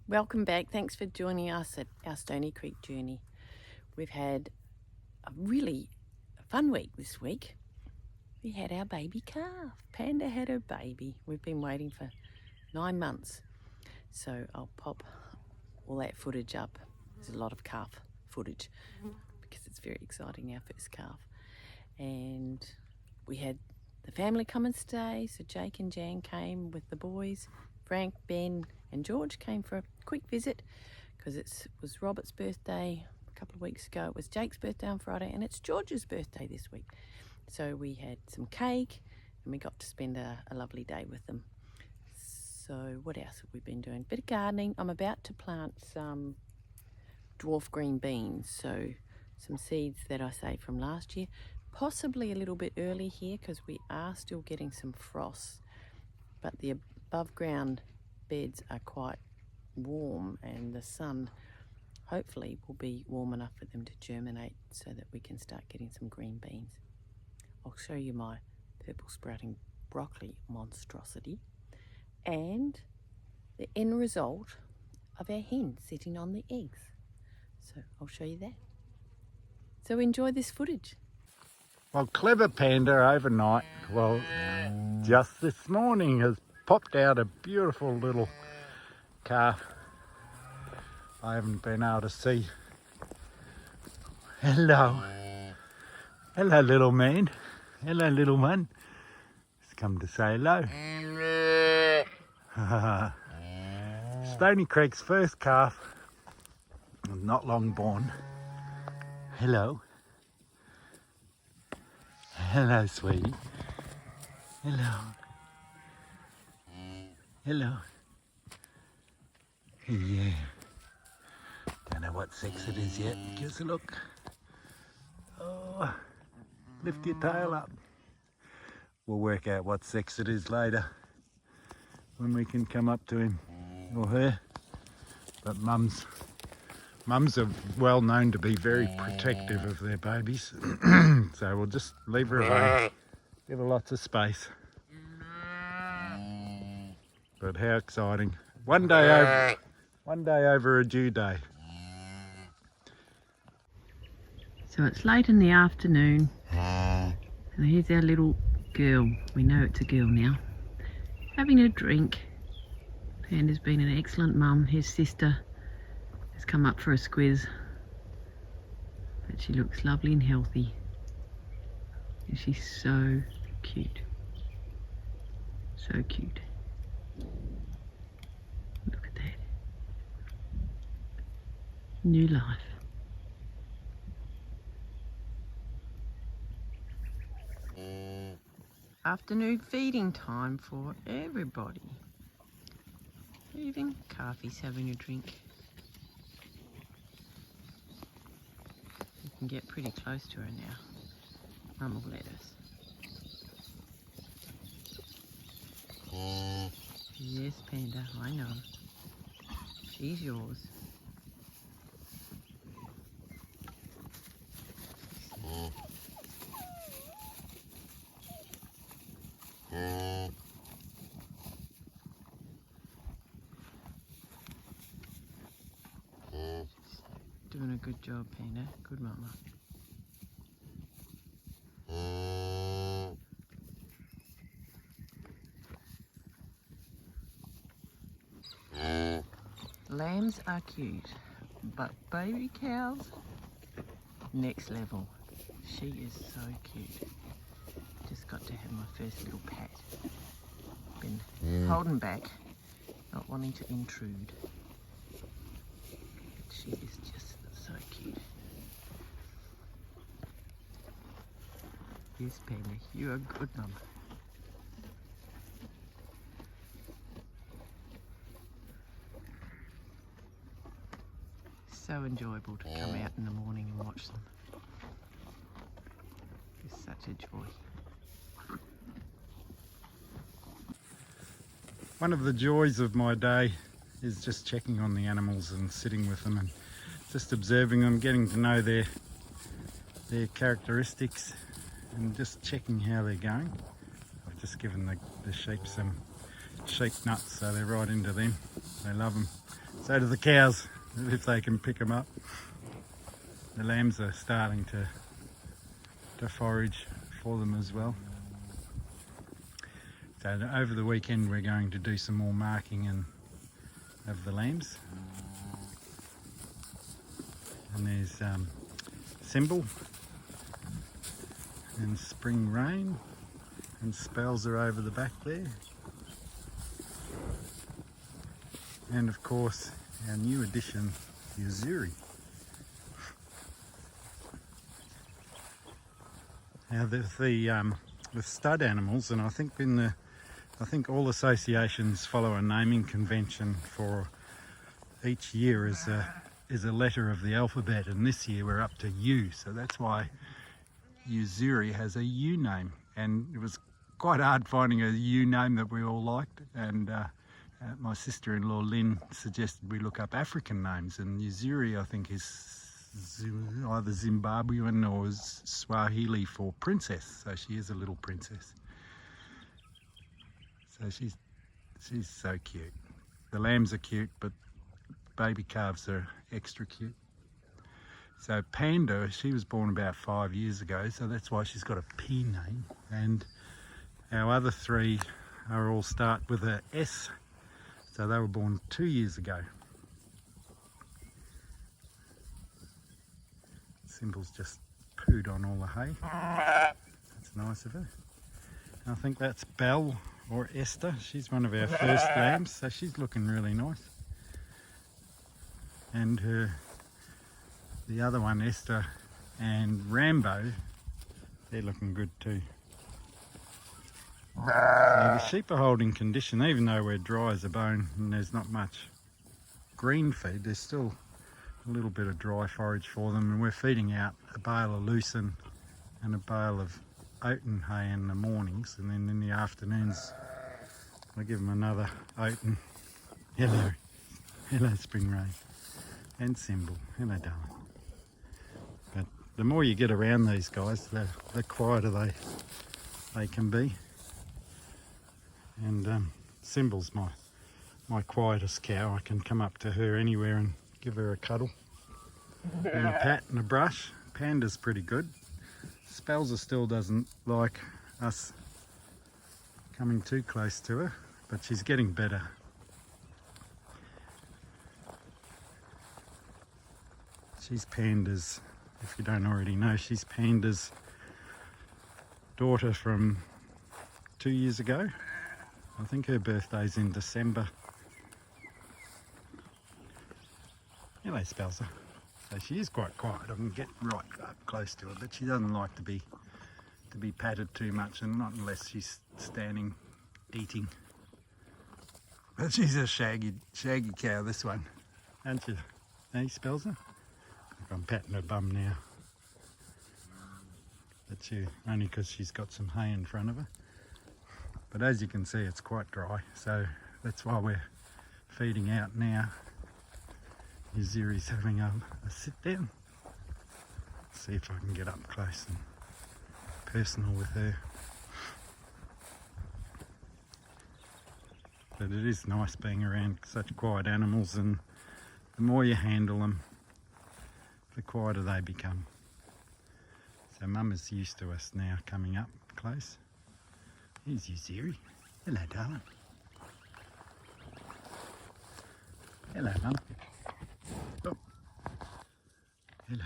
Welcome back. Thanks for joining us at our Stoney Creek journey. We've had a really fun week this week. We had our baby calf. Panda had her baby. We've been waiting for 9 months. So I'll pop all that footage up. There's a lot of calf footage because it's very exciting, our first calf. And we had the family come and stay. So Jake and Jan came with the boys. Frank, Ben and George came for a quick visit because it was Robert's birthday a couple of weeks ago. It was Jake's birthday on Friday and it's George's birthday this week. So we had some cake and we got to spend a lovely day with them. So what else have we been doing? Bit of gardening. I'm about to plant some dwarf green beans. So some seeds that I saved from last year. Possibly a little bit early here because we are still getting some frost. But the above ground beds are quite warm and the sun hopefully will be warm enough for them to germinate so that we can start getting some green beans. I'll show you my purple sprouting broccoli monstrosity and the end result of our hen sitting on the eggs. So I'll show you that. So enjoy this footage. Well, Clever Panda overnight, just this morning has popped out a beautiful little calf. I haven't been able to see. Hello. Hello, little man. Hello, little one. He's come to say hello. Stoney Creek's first calf, not long born. Hello. Hello, sweetie. Hello. Hello. Yeah. Don't know what sex it is yet. Give us a look. Oh, lift your tail up. We'll work out what sex it is later when we can come up to him or her. But mums are well known to be very protective of their babies. So we'll just leave her alone. Give her lots of space. But how exciting. One day over a due day. So it's late in the afternoon and here's our little girl. We know it's a girl now. Having a drink. Panda's been an excellent mum. His sister has come up for a squiz. But she looks lovely and healthy. And she's so cute. So cute. Look at that. New life. Afternoon feeding time for everybody. Even Calfie's having a drink. We can get pretty close to her now. Mum will let us. Yes, Panda, I know. She's yours. Doing a good job, Panda. Good mama. Lambs are cute, but baby cows, next level. She is so cute. Just got to have my first little pat. Been holding back, not wanting to intrude. But she is just so cute. Yes, Panda, you are a good mama. So enjoyable to come out in the morning and watch them. It's such a joy. One of the joys of my day is just checking on the animals and sitting with them and just observing them, getting to know their characteristics and just checking how they're going. I've just given the sheep some sheep nuts, so they're right into them. They love them. So do the cows, if they can pick them up. The lambs are starting to forage for them as well. So over the weekend we're going to do some more marking of the lambs. And there's Symbol and Spring Rain, and spells are over the back there. And of course our new addition, Uzuri. Now with stud animals, and I think all associations follow a naming convention for each year is a letter of the alphabet, and this year we're up to U, so that's why Uzuri has a U name, and it was quite hard finding a U name that we all liked, and my sister-in-law Lynn suggested we look up African names, and Uzuri I think is either Zimbabwean or Swahili for princess, so she is a little princess. So she's so cute. The lambs are cute, but baby calves are extra cute. So Panda, she was born about 5 years ago, so that's why she's got a P name. And our other three are all start with a S, so they were born 2 years ago. Symbol's just pooed on all the hay. That's nice of her. I think that's Belle or Esther. She's one of our first lambs, so she's looking really nice. And the other one, Esther and Rambo, they're looking good too. So the sheep are holding condition, even though we're dry as a bone and there's not much green feed, there's still a little bit of dry forage for them, and we're feeding out a bale of lucerne and a bale of oaten hay in the mornings, and then in the afternoons I give them another oaten. Hello Spring Rain, and Symbol. Hello darling. But the more you get around these guys, the quieter they can be. And Symbol's my quietest cow. I can come up to her anywhere and give her a cuddle and a pat and a brush. Panda's pretty good. Spelzer still doesn't like us coming too close to her, but she's getting better. She's Panda's, if you don't already know, she's Panda's daughter from 2 years ago. I think her birthday's in December. Hello Spelzer. So she is quite quiet. I can get right up close to her, but she doesn't like to be patted too much, and not unless she's standing eating. But she's a shaggy cow, this one, aren't you? Hey Spelzer? I'm patting her bum now. That's you, only because she's got some hay in front of her. But as you can see, it's quite dry, so that's why we're feeding out now. Uzuri's having a sit down. Let's see if I can get up close and personal with her. But it is nice being around such quiet animals, and the more you handle them, the quieter they become. So Mum is used to us now coming up close. Here's Uzuri. Hello darling. Hello Mum. Oh. Hello.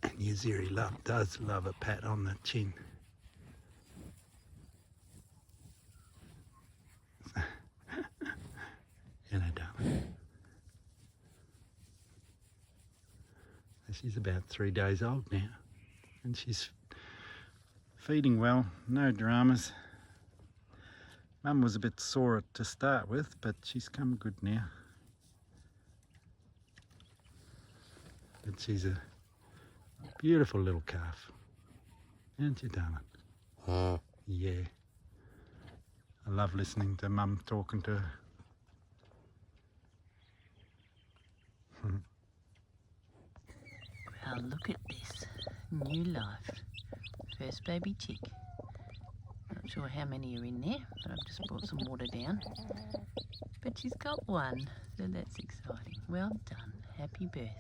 And Uzuri does love a pat on the chin. Hello darling. She's about 3 days old now, and she's feeding well, no dramas. Mum was a bit sore to start with, but she's come good now. But she's a beautiful little calf, aren't you darling? Yeah. I love listening to Mum talking to her. Well, look at this. New life. First baby chick. Not sure how many are in there, but I've just brought some water down. But she's got one, so that's exciting. Well done. Happy birthday.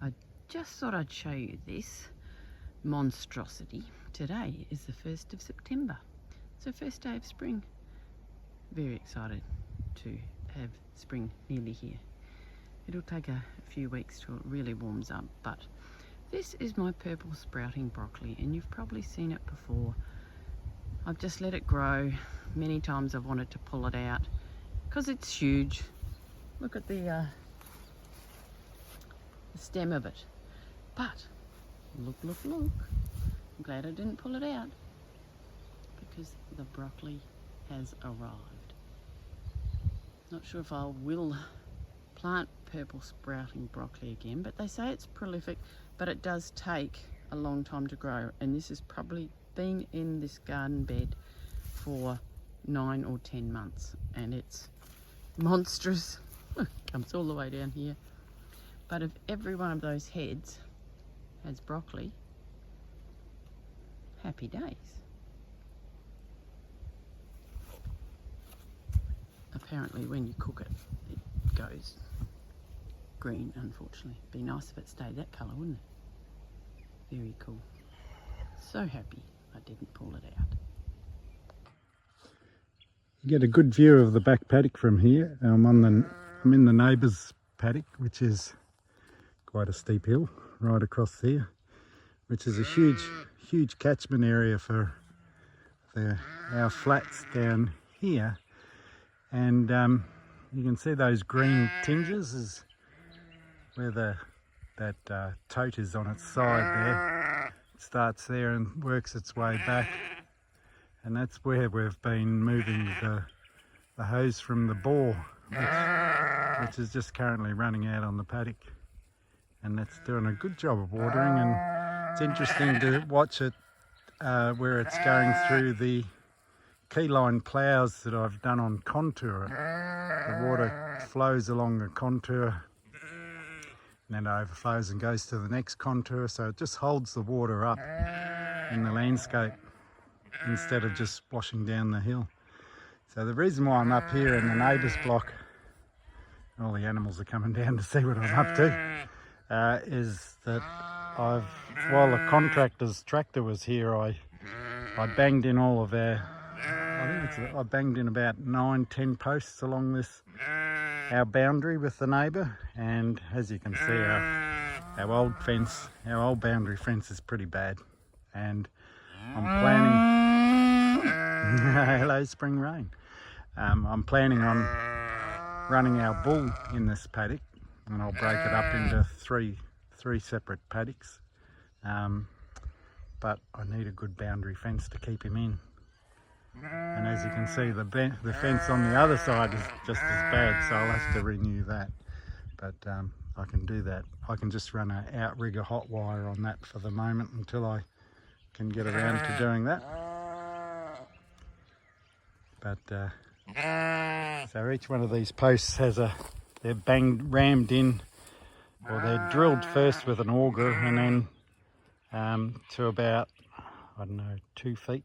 I just thought I'd show you this monstrosity. Today is the 1st of September. It's the first day of spring. Very excited to have spring nearly here. It'll take a few weeks till it really warms up, but this is my purple sprouting broccoli, and you've probably seen it before. I've just let it grow. Many times I've wanted to pull it out because it's huge. Look at the stem of it. But look, I'm glad I didn't pull it out because the broccoli has arrived. Not sure if I will plant purple sprouting broccoli again, but they say it's prolific, but it does take a long time to grow, and this has probably been in this garden bed for 9 or 10 months, and it's monstrous. Comes all the way down here. But if every one of those heads has broccoli, happy days. Apparently when you cook it, it goes green, unfortunately. It'd be nice if it stayed that colour, wouldn't it? Very cool. So happy I didn't pull it out. You get a good view of the back paddock from here. I'm in the neighbour's paddock, which is quite a steep hill right across there, which is a huge catchment area for our flats down here. And you can see those green tinges is where that tote is on its side there. It starts there and works its way back, and that's where we've been moving the hose from the bore, which is just currently running out on the paddock, and that's doing a good job of watering. And it's interesting to watch it where it's going through the keyline ploughs that I've done on contour. The water flows along the contour and then it overflows and goes to the next contour, so it just holds the water up in the landscape instead of just washing down the hill. So the reason why I'm up here in the neighbour's block, all the animals are coming down to see what I'm up to, is that while the contractor's tractor was here, I banged in all of I banged in about 9-10 posts along our boundary with the neighbour, and as you can see, our old boundary fence is pretty bad, and I'm planning hello spring rain. I'm planning on running our bull in this paddock, and I'll break it up into three separate paddocks, but I need a good boundary fence to keep him in. And as you can see, the fence on the other side is just as bad, so I'll have to renew that. But I can do that. I can just run an outrigger hot wire on that for the moment until I can get around to doing that. But so each one of these posts has they're rammed in, or they're drilled first with an auger, and then to about, I don't know, 2 feet.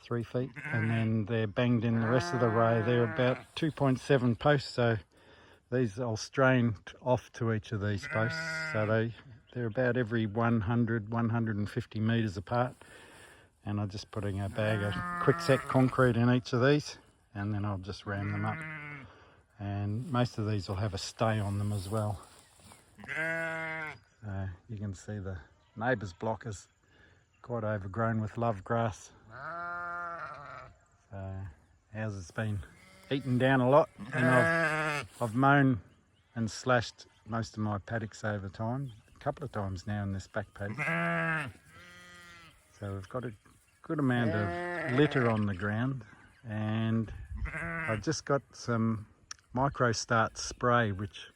3 feet, and then they're banged in the rest of the row. They're about 2.7 posts, so these I'll strain off to each of these posts, so they're about every 150 metres apart, and I'm just putting a bag of quickset concrete in each of these, and then I'll just ram them up, and most of these will have a stay on them as well. You can see the neighbour's block is quite overgrown with love grass. Ours has been eaten down a lot, and I've mown and slashed most of my paddocks over time, a couple of times now in this back paddock. So we've got a good amount of litter on the ground, and I've just got some MicroStart spray, which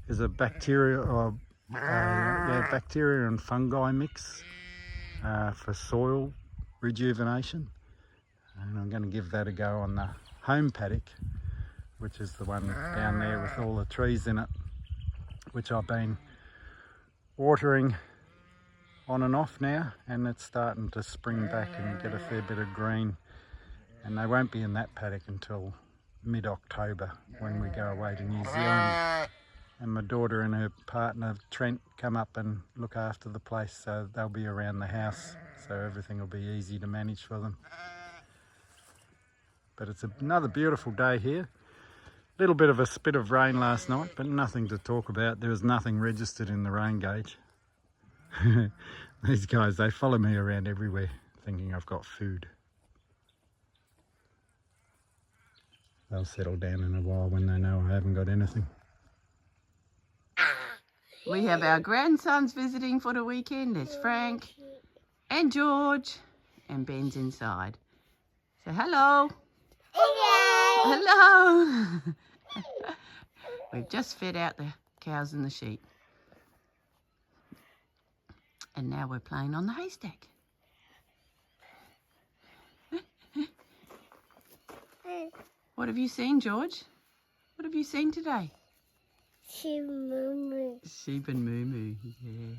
is a bacteria and fungi mix for soil rejuvenation, and I'm going to give that a go on the home paddock which is the one down there with all the trees in it, which I've been watering on and off now, and it's starting to spring back and get a fair bit of green, and they won't be in that paddock until mid-October when we go away to New Zealand, and my daughter and her partner Trent come up and look after the place, so they'll be around the house, so everything will be easy to manage for them. But it's another beautiful day here. A little bit of a spit of rain last night, but nothing to talk about. There was nothing registered in the rain gauge. These guys, they follow me around everywhere thinking I've got food. They'll settle down in a while when they know I haven't got anything. We have our grandsons visiting for the weekend. There's Frank and George, and Ben's inside. So hello. Hello. We've just fed out the cows and the sheep. And now we're playing on the haystack. What have you seen, George? What have you seen today? Sheep Moo Moo. Sheep and Moo Moo, yeah.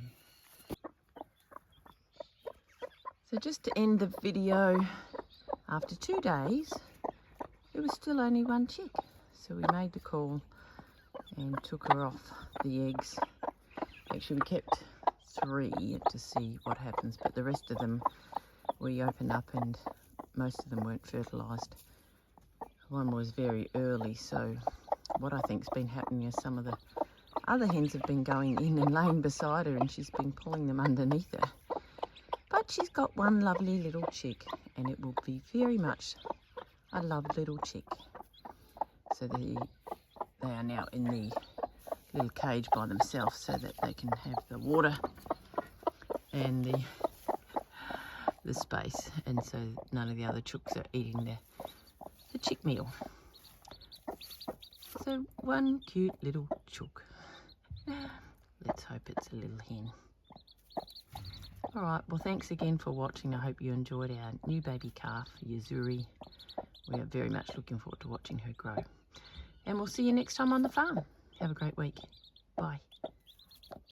So just to end the video, after 2 days, there was still only one chick. So we made the call and took her off the eggs. Actually, we kept 3 to see what happens, but the rest of them we opened up and most of them weren't fertilised. One was very early, so what I think's been happening is some of the other hens have been going in and laying beside her, and she's been pulling them underneath her. But she's got one lovely little chick, and it will be very much a loved little chick. So they are now in the little cage by themselves so that they can have the water and the space, and so none of the other chooks are eating the chick meal. So one cute little chook. Let's hope it's a little hen. Alright, well thanks again for watching. I hope you enjoyed our new baby calf, Yazuri. We are very much looking forward to watching her grow. And we'll see you next time on the farm. Have a great week. Bye.